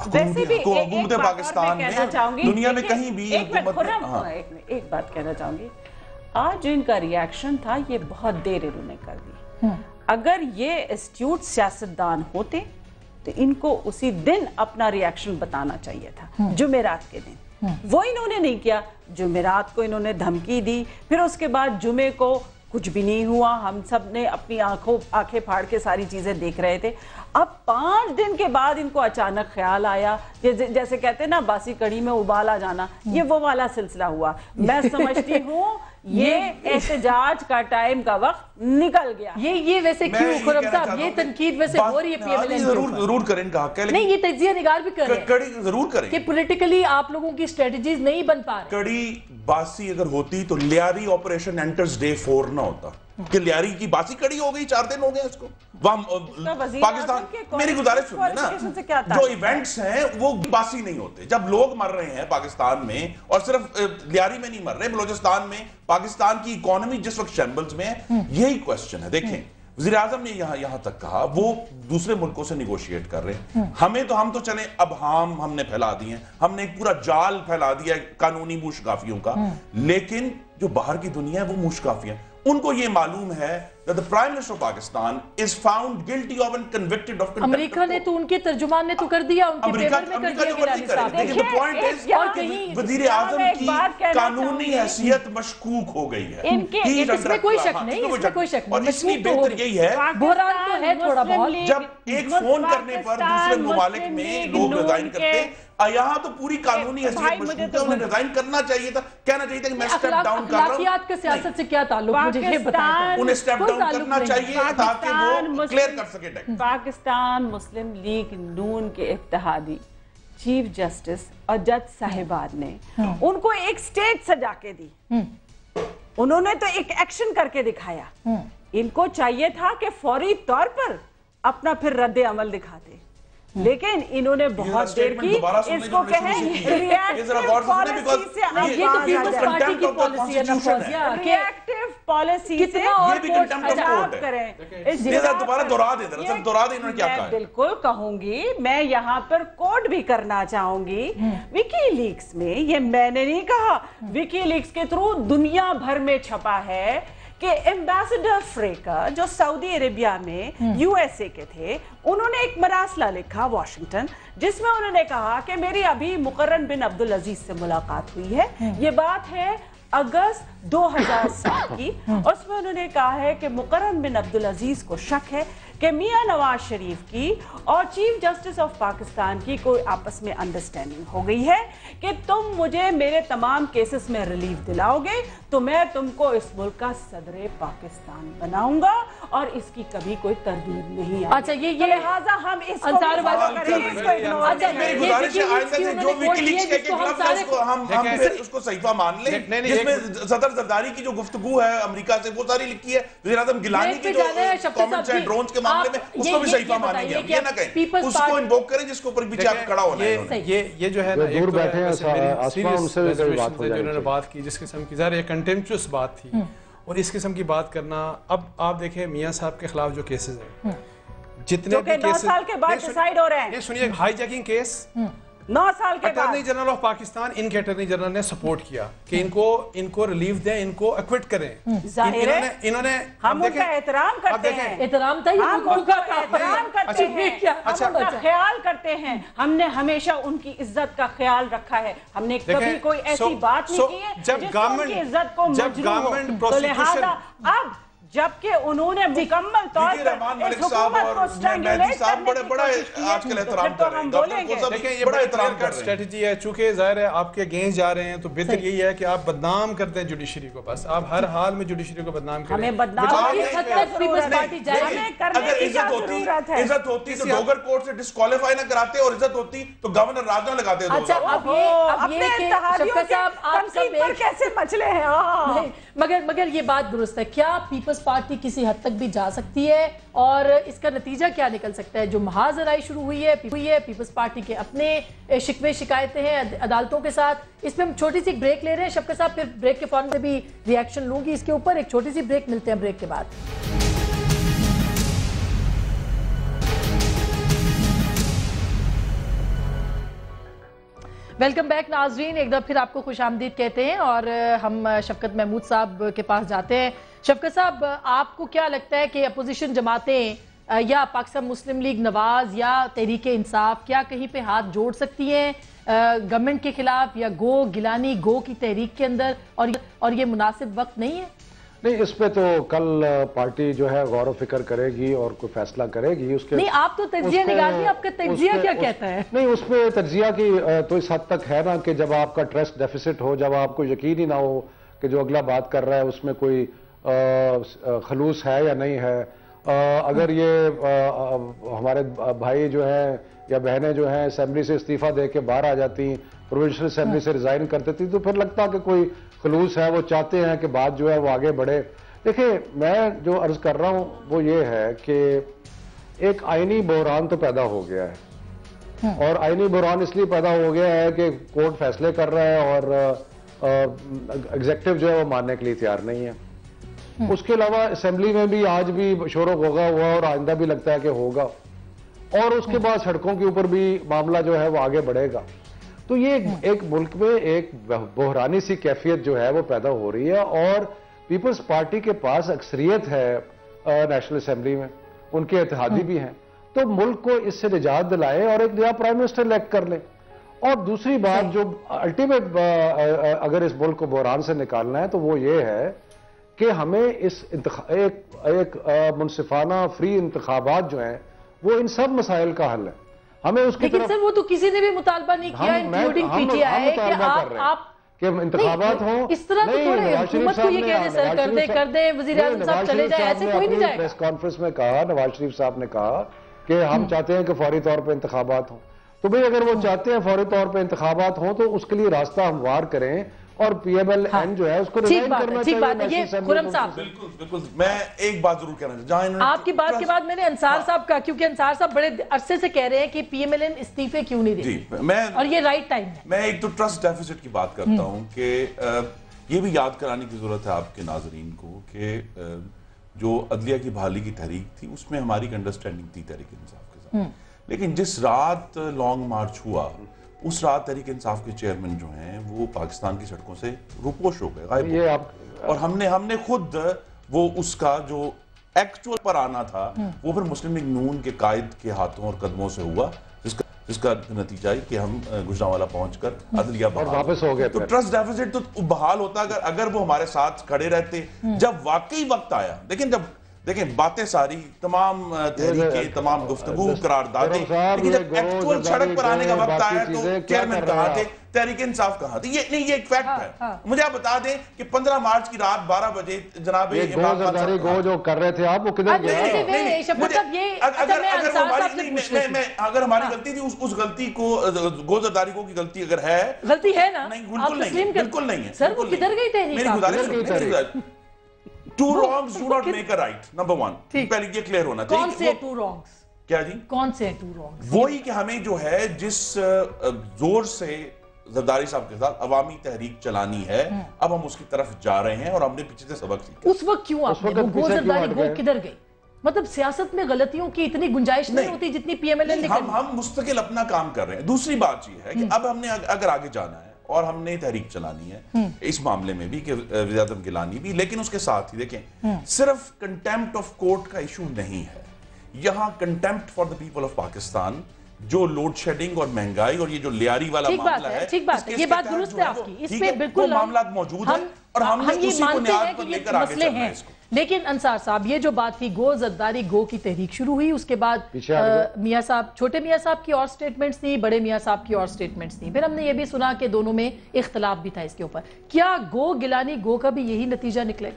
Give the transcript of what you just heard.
हुकूमत पाकिस्तान में दुनिया में कहीं भी एक बात कहना चाहूंगी, आज जो इनका रिएक्शन था ये बहुत देर इन्होंने कर दी। अगर ये एस्ट्यूट सियासतदान होते तो इनको उसी दिन अपना रिएक्शन बताना चाहिए था, जुमेरात के दिन। वो इन्होंने नहीं किया। जुमेरात को इन्होंने धमकी दी, फिर उसके बाद जुमे को कुछ भी नहीं हुआ। हम सब ने अपनी आंखें फाड़ के सारी चीजें देख रहे थे। अब 5 दिन के बाद इनको अचानक ख्याल आया, जैसे कहते हैं ना बासी कड़ी में उबाल आ जाना, ये वो वाला सिलसिला हुआ। मैं समझती हूँ ये एहतजाज का टाइम का वक्त निकल गया। ये वैसे क्यों खुरम साहब, ये तनकीद वैसे हो रही है पीएमएल जरूर करें इनका हक है, नहीं ये तज्जिया निगार भी कर रहे हैं, कड़ी जरूर करें कि पॉलिटिकली आप लोगों की स्ट्रेटजीज नहीं बन पा रही। कड़ी बासी अगर होती तो लियारी ऑपरेशन एंटर्स डे 4 ना होता कि लियारी की बासी कड़ी हो गई, 4 दिन हो गए इसको। पाकिस्तान, मेरी गुजारिश सुनिए ना, जो इवेंट्स हैं वो बासी नहीं होते। जब लोग मर रहे हैं पाकिस्तान में, और सिर्फ लियारी में नहीं मर रहे, बलोचिस्तान में, पाकिस्तान की इकोनॉमी जिस वक्त शैम्बल्स में है, यही क्वेश्चन है। देखें, वज़ीर आज़म ने यहां तक कहा वो दूसरे मुल्कों से निगोशिएट कर रहे हैं। हम तो चले, अब हमने फैला दिए, हमने एक पूरा जाल फैला दिया कानूनी मूशगाफियों का, लेकिन जो बाहर की दुनिया है वो मूशगाफियां, उनको ये मालूम है that the Prime Minister of Pakistan is found guilty of and convicted of contempt. America ने तो, उनके तर्जुमान ने तो कर दिया, उनके फेवर में कर दिया गिलानी साहब। लेकिन the point is और कहीं वज़ीर आज़म की कानूनी हैसियत मशकूक हो गई है। इसमें कोई शक नहीं, इसमें कोई शक नहीं। और इसलिए बेहतर यही है, बहरान तो है थोड़ा बहुत। जब एक फोन करने पर दूसरे ममालिक में लोग रिजाइन करते, यहाँ तो पूरी कानूनी हैसियत मशकूक है, उन्हें रिजाइन करना चाहिए था, कहना चाहिए था कि मैं स्टेप डाउन कर रहा हूँ। अखलाकियात का सियासत से क्या ताल्लुक, मुझे ये बताएं। उन्हें स्टेप डाउन करना चाहिए ताकि वो क्लियर कर सके। पाकिस्तान मुस्लिम लीग नून के इत्तेहादी चीफ जस्टिस और जज साहिबान ने उनको एक स्टेज सजा के दी। उन्होंने तो एक एक्शन करके दिखाया। इनको चाहिए था कि फौरी तौर पर अपना फिर रद्द अमल दिखाते, लेकिन इन्होंने बहुत देर की। इसको कहें रिएक्टिव पॉलिसी से दोबारा दोहरा दे इन्होंने क्या कहा। बिल्कुल कहूंगी, मैं यहाँ पर कोट भी करना चाहूंगी। विकीलीक्स में, ये मैंने नहीं कहा, विकीलीक्स के थ्रू दुनिया भर में छपा है कि एम्बेसडर फ्रेकर जो सऊदी अरेबिया में यूएसए के थे, उन्होंने एक मरासला लिखा वॉशिंगटन, जिसमें उन्होंने कहा कि मेरी अभी मुकर्रन बिन अब्दुल अजीज से मुलाकात हुई है। ये बात है अगस्त 2007 की। उसमें उन्होंने कहा है कि मुकर्रन बिन अब्दुल अजीज को शक है कि मियां नवाज शरीफ की और चीफ जस्टिस ऑफ पाकिस्तान की कोई आपस में अंडरस्टैंडिंग हो गई है कि तुम मुझे मेरे तमाम केसेस में रिलीफ दिलाओगे तो मैं तुमको इस मुल्क का सदर पाकिस्तान बनाऊंगा और इसकी कभी कोई तरदीद नहीं है। अच्छा, ये लिहाजा हम इसको उसको सहीफा मान ले, जिसमें सदर जरदारी की जो गुफ्तगू है अमेरिका से वो सारी लिखी है, वज़ीर आज़म गिलानी की जो कमेंट्स हैं ड्रोन्स के मामले में, उसको भी सहीफा मानेंगे। ये ना कहें, उसको इन्वोक करें जिसके ऊपर पीछे आप खड़ा होना है। ये जो है ना, दूर बैठे हैं जो उन्होंने बात की, जिस किस्म की ज़ाहिर कंटेम्पचुअस बात थी, और इस किस्म की बात करना। अब आप देखें मियां साहब के खिलाफ जो केसेस हैं, जितने भी केसेस 9 साल के बाद डिसाइड हो रहे हैं। ये सुनिए, हाईजैकिंग केस 9 साल के बाद अटॉर्नी जनरल ऑफ पाकिस्तान, इनके अटॉर्नी जनरल ने सपोर्ट किया कि इनको रिलीफ दें, इनको एक्विट करें। इन्होंने हम उनका एहतराम करते हैं, एहतराम था, हम उनका एहतराम करते हैं, हम उनका ख्याल करते हैं। हमने हमेशा उनकी इज्जत का ख्याल रखा है। हमने कभी कोई ऐसी बात नहीं की है जब गवर्नमेंट इज्जत को मजरूह हो। तो लिहाजा अब जबकि उन्होंने मुकम्मल तौर पर इस हुकूमत को स्ट्रैंगुलेट करने की कोशिश की है, आजकल एहतराम तो हम बोलेंगे। देखिए, ये बड़ा एहतराम का स्ट्रेटजी है। चूंकि जाहिर है आपके अगेंस्ट जा रहे हैं, तो बेहतर यही है कि आप बदनाम करते हैं जुडिशरी को। बस आप हर हाल में जुडिशरी को बदनाम करें। हमें बदनाम अगर इज्जत होती तो डोगर कोर्ट से डिस्क्वालीफाई ना कराते, और इज्जत होती तो गवर्नर राज ना लगाते। अच्छा, अब ये कैसे मचले हैं। मगर ये बात दुरुस्त है, क्या पीपल्स पार्टी किसी हद तक भी जा सकती है, और इसका नतीजा क्या निकल सकता है? जो महाजराई शुरू हुई है पीपल्स पार्टी के अपने शिकवे शिकायतें हैं अदालतों के साथ। इसमें हम छोटी सी ब्रेक ले रहे हैं शफकत साहब, फिर ब्रेक के फौरन से भी रिएक्शन लूंगी इसके ऊपर। एक छोटी सी ब्रेक, मिलते हैं ब्रेक के बाद। ویلکم بیک ناظرین، ایک دفعہ پھر آپ کو خوش آمدید کہتے ہیں اور ہم شفقت محمود صاحب کے پاس جاتے ہیں۔ شفقت صاحب، آپ کو کیا لگتا ہے کہ اپوزیشن جماعتیں یا پاکستان مسلم لیگ نواز یا تحریک انصاف کیا کہیں پہ ہاتھ جوڑ سکتی ہیں گورنمنٹ کے خلاف، یا گو گیلانی گو کی تحریک کے اندر، اور یہ مناسب وقت نہیں ہے؟ نہیں، اس پہ تو کل پارٹی جو ہے غور و فکر کرے گی اور کوئی فیصلہ کرے گی۔ اس کے نہیں، آپ تو تجزیہ نگار نہیں، آپ کا تجزیہ کیا کہتا ہے؟ نہیں، اس پہ تجزیہ کی تو اس حد تک ہے نا کہ جب آپ کا ٹرسٹ ڈیفیسٹ ہو، جب آپ کو یقین ہی نہ ہو کہ جو اگلا بات کر رہا ہے اس میں کوئی خلوص ہے یا نہیں ہے۔ اگر یہ ہمارے بھائی جو ہیں یا بہنیں جو ہیں اسمبلی سے استعفیٰ دے کے باہر آ جاتی، پروونشل اسمبلی سے ریزائن کرتے تھی، تو پھر لگتا کہ کوئی خلوص ہے، وہ چاہتے ہیں کہ بات جو ہے وہ آگے بڑھے۔ دیکھیں، میں جو عرض کر رہا ہوں وہ یہ ہے کہ ایک آئینی بحران تو پیدا ہو گیا ہے، اور آئینی بحران اس لیے پیدا ہو گیا ہے کہ کورٹ فیصلے کر رہا ہے اور ایگزیکٹو جو ہے وہ ماننے کے لیے تیار نہیں ہے۔ اس کے علاوہ اسمبلی میں بھی آج بھی شور و غوغا ہوا اور آئندہ بھی لگتا ہے کہ ہوگا، اور اس کے بعد سڑکوں کے اوپر بھی معاملہ جو ہے وہ آگے بڑھے گا۔ تو یہ ایک ملک میں ایک بحرانی سی کیفیت جو ہے وہ پیدا ہو رہی ہے، اور پیپلز پارٹی کے پاس اکثریت ہے نیشنل اسمبلی میں، ان کے اتحادی بھی ہیں، تو ملک کو اس سے نجات دلائے اور ایک نیا پرائم منسٹر الیکٹ کر لیں۔ اور دوسری بات جو الٹیمیٹ اگر اس ملک کو بحران سے نکالنا ہے تو وہ یہ ہے کہ ہمیں اس ایک منصفانہ فری انتخابات جو ہیں وہ ان سب مسائل کا حل ہے۔ ہمیں اس کی لیکن سر وہ تو کسی نے بھی مطالبہ نہیں کیا، انکلوڈنگ پی ٹی آئی، کہ آپ کہ انتخابات ہوں۔ اس طرح تو تھوڑے حکومت کو یہ کہہ دیں سر کر دیں وزیر اعظم صاحب چلے جائیں، ایسے کوئی نہیں جائے گا۔ پریس کانفرنس میں کہا، نواز شریف صاحب نے کہا کہ ہم چاہتے ہیں کہ فوری طور پہ انتخابات ہوں۔ تو بھئی اگر وہ چاہتے ہیں فوری طور پہ انتخابات ہوں تو اس کے لیے راستہ ہموار کریں، اور پی ایم ایل این جو ہے اس کو ریزائن کرنا چاہیے۔ ٹھیک بات ہے، یہ خرم صاحب بالکل میں ایک بات ضرور کہنا چاہتا ہوں آپ کی بات کے بعد میں نے انصار صاحب کا، کیونکہ انصار صاحب بڑے عرصے سے کہہ رہے ہیں کہ پی ایم ایل این استعفے کیوں نہیں دیتے، اور یہ رائٹ ٹائم ہے۔ میں ایک تو ٹرسٹ ڈیفیسٹ کی بات کرتا ہوں کہ یہ بھی یاد کرانے کی ضرورت ہے آپ کے ناظرین کو کہ جو عدلیہ کی بحالی کی تحریک تھی اس میں ہماری انڈرسٹینڈنگ تھی تحریک انصاف کے ساتھ، لیکن جس رات لانگ مارچ ہوا اس رات تحریک انصاف کے چیئرمین جو ہیں وہ پاکستان کی سڑکوں سے روپوش ہو گئے، غائب ہو گئے، اور ہم نے خود وہ اس کا جو ایکچول پر آنا تھا وہ پھر مسلم لیگ نون کے قائد کے ہاتھوں اور قدموں سے ہوا، جس کا نتیجہ ہے کہ ہم گجرانوالہ پہنچ کر عدلیہ واپس ہو گئے۔ تو ٹرسٹ ڈیفیسٹ تو بحال ہوتا اگر وہ ہمارے ساتھ کھڑے رہتے جب واقعی وقت آیا۔ دیکھیں باتیں ساری تمام تحریکیں، تمام گفتگو، قراردادیں، لیکن جب ایکچول سڑک پر آنے کا وقت آیا تو چیئرمین کہاں تھے، تحریک انصاف کہاں تھے؟ یہ ایک فیکٹ ہے۔ مجھے آپ بتا دیں کہ 15 مارچ کی رات 12 بجے جناب عمران خان صاحب گو جو کر رہے تھے آپ، وہ کدھر گئے؟ اگر ہماری غلطی تھی اس غلطی کو گوزرداری کو کی غلطی اگر ہے، غلطی ہے نا، نہیں بالکل نہیں ہے سر وہ کدھر گئی تحریک؟ میری گزارش Two wrongs do not make a right, number one. پہلے یہ کلیئر ہونا چاہیے۔ کون سے two wrongs؟ کیا جی؟ کون سے two wrongs؟ وہی کہ ہمیں جو ہے جس زور سے زرداری صاحب کے ساتھ عوامی تحریک چلانی ہے، اب ہم اس کی طرف جا رہے ہیں اور ہم نے پیچھے سے سبق سیکھا۔ اس وقت کیوں آپ نے وہ زرداری گو کدھر گئی؟ مطلب سیاست میں غلطیوں کی اتنی گنجائش نہیں ہوتی جتنی پی ایم ایل این نے ہم مستقل اپنا کام کر رہے ہیں۔ دوسری بات یہ ہے کہ اب ہم نے اگر آگے جانا ہے اور ہم نے تحریک چلانی ہے اس معاملے میں بھی کہ وزیر اعظم گیلانی بھی، لیکن اس کے ساتھ ہی دیکھیں صرف کنٹیمپٹ آف کورٹ کا ایشو نہیں ہے، یہاں contempt for the people of Pakistan, جو لوڈ شیڈنگ اور مہنگائی اور یہ جو لیاری والا معاملہ ہے، ٹھیک بات ہے، یہ بات درست ہے آپ کی، اس پہ بالکل معاملات موجود ہیں اور ہم نے اسی بنیاد پر لے کر آگے چلنا ہے اس کو۔ لیکن انصار صاحب یہ جو بات تھی گو زرداری گو کی تحریک شروع ہوئی، اس کے بعد میاں صاحب، چھوٹے میاں صاحب کی اور سٹیٹمنٹس تھی، بڑے میاں صاحب کی اور سٹیٹمنٹس تھی، پھر ہم نے یہ بھی سنا کہ دونوں میں اختلاف بھی تھا اس کے اوپر۔ کیا گو گیلانی گو کا بھی یہی نتیجہ نکلے؟